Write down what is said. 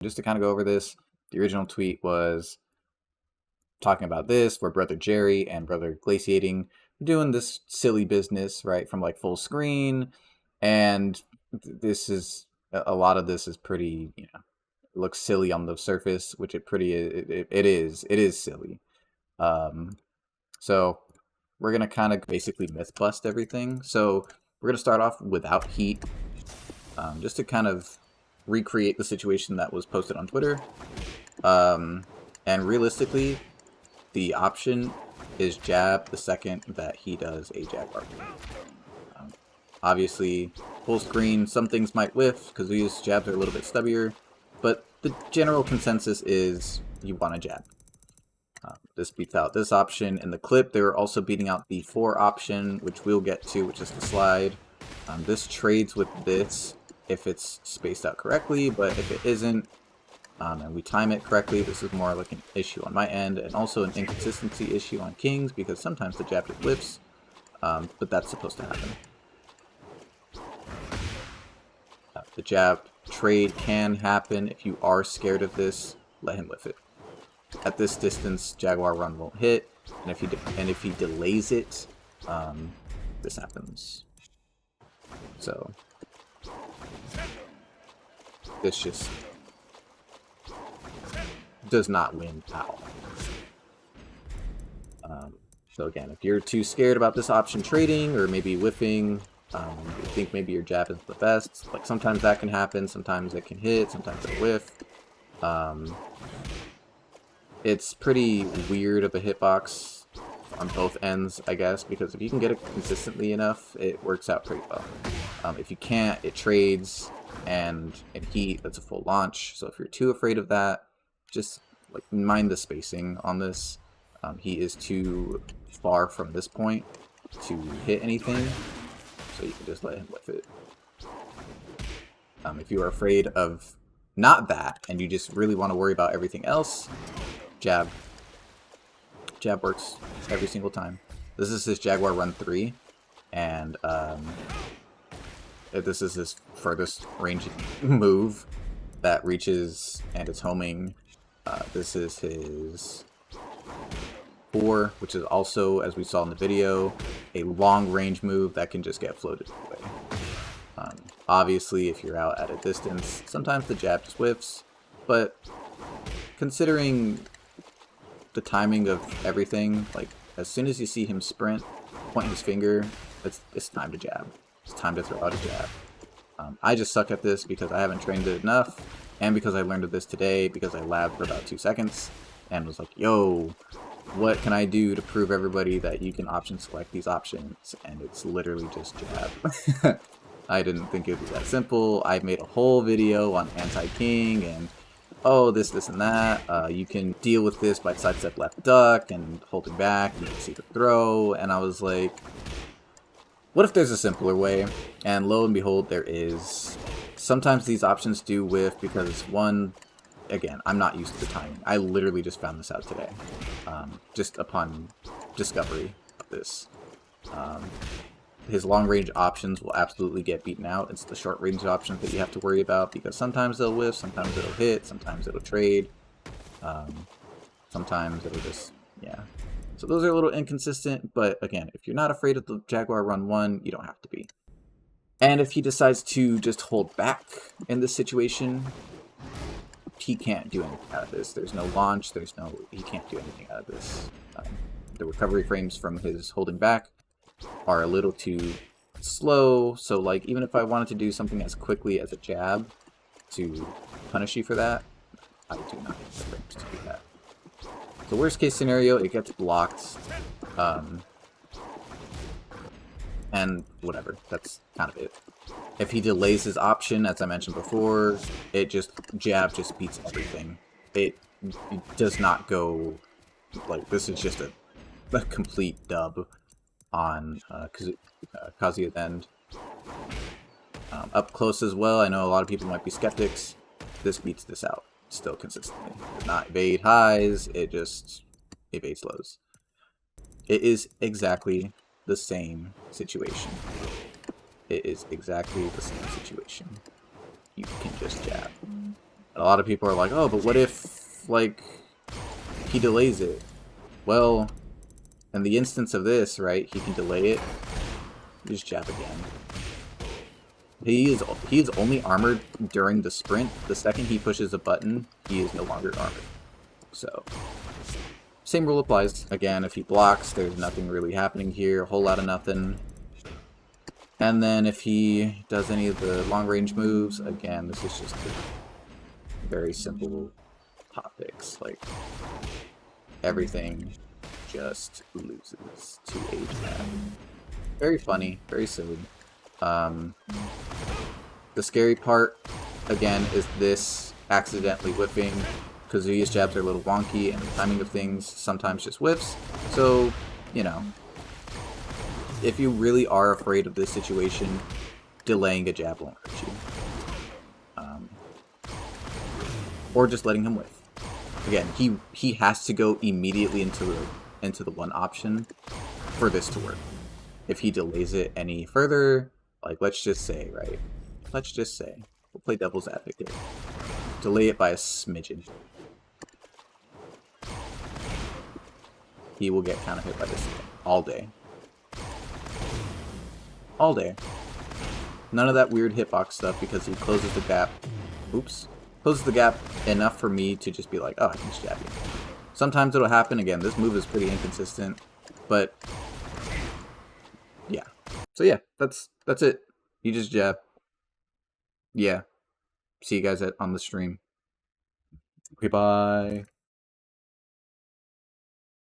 Just to kind of go over this, the original tweet was talking about this, where Brother Jerry and Brother Glaciating are doing this silly business, right, from like full screen, and this is a lot of this is pretty, it looks silly on the surface, which it is silly. So we're gonna kind of basically myth bust everything. So we're gonna start off without heat, just to kind of recreate the situation that was posted on Twitter. And realistically, the option is jab the second that he does a Jaguar. Obviously, full screen, some things might whiff because these jabs are a little bit stubbier, but the general consensus is you want to jab. This beats out this option. In the clip, they were also beating out the 4 option, which we'll get to, which is the slide. This trades with this if it's spaced out correctly, but if it isn't, and we time it correctly, this is more like an issue on my end, and also an inconsistency issue on Kings, because sometimes the jab just whiffs, but that's supposed to happen. The jab trade can happen. If you are scared of this, let him whiff it. At this distance, Jaguar Run won't hit, and if he delays it, this happens. So this just does not win at all. So again, if you're too scared about this option trading, or maybe whiffing, you think maybe your jab is the best, like sometimes that can happen, sometimes it can hit, sometimes it'll whiff. It's pretty weird of a hitbox on both ends, I guess, because if you can get it consistently enough, it works out pretty well. If you can't, it trades, and in heat, that's a full launch. So if you're too afraid of that, just like mind the spacing on this. He is too far from this point to hit anything, so you can just let him whiff it. If you are afraid of not that, and you just really want to worry about everything else, jab. Jab works every single time. This is his Jaguar Run 3, and this is his furthest range move that reaches and is homing. This is his 4, which is also, as we saw in the video, a long range move that can just get floated away. Obviously, if you're out at a distance, sometimes the jab just whiffs, but considering the timing of everything, like as soon as you see him sprint, point his finger, it's time to jab. It's time to throw out a jab. I just suck at this because I haven't trained it enough, and because I learned of this today because I labbed for about 2 seconds and was like, yo, what can I do to prove everybody that you can option select these options? And it's literally just jab. I didn't think it was that simple. I made a whole video on anti-king and this, and that. You can deal with this by sidestep left duck and holding back and you can see the throw. And I was like, what if there's a simpler way? And lo and behold, there is. Sometimes these options do whiff because, one, again, I'm not used to the timing. I literally just found this out today, just upon discovery of this. His long-range options will absolutely get beaten out. It's the short-range options that you have to worry about because sometimes they'll whiff, sometimes it'll hit, sometimes it'll trade, sometimes it'll just, yeah. So those are a little inconsistent, but again, if you're not afraid of the Jaguar Run 1, you don't have to be. And if he decides to just hold back in this situation, he can't do anything out of this. There's no launch, he can't do anything out of this. The recovery frames from his holding back are a little too slow, so like even if I wanted to do something as quickly as a jab to punish you for that, I do not have the frames to do that. The worst case scenario, it gets blocked, and whatever, that's kind of it. If he delays his option, as I mentioned before, jab just beats everything. It does not go, like, this is just a complete dub on Kazuya's end. Up close as well, I know a lot of people might be skeptics. This beats this out still consistently. Does not evade highs, it just evades lows. It is exactly the same situation. It is exactly the same situation. You can just jab. A lot of people are like, oh, but what if, like, he delays it? Well, in the instance of this, right, he can delay it. Just jab again. He is only armored during the sprint. The second he pushes a button, he is no longer armored. So, same rule applies. Again, if he blocks, there's nothing really happening here. A whole lot of nothing. And then if he does any of the long-range moves, again, this is just very simple topics. Like, everything just loses to H-Pad. Very funny, very silly. The scary part, again, is this accidentally whipping. Kazuya's jabs are a little wonky, and the timing of things sometimes just whiffs. So, you know, if you really are afraid of this situation, delaying a jab won't hurt you. Or just letting him whiff. Again, he has to go immediately into the one option for this to work. If he delays it any further, like let's just say, right? Let's just say, we'll play devil's advocate. Delay it by a smidgen. He will get counter hit by this again. All day. All day. None of that weird hitbox stuff because he closes the gap. Oops. Closes the gap enough for me to just be like, oh, I can just jab you. Sometimes it'll happen. Again, this move is pretty inconsistent. But, yeah. So yeah, that's it. You just jab. Yeah. See you guys on the stream. Okay, bye.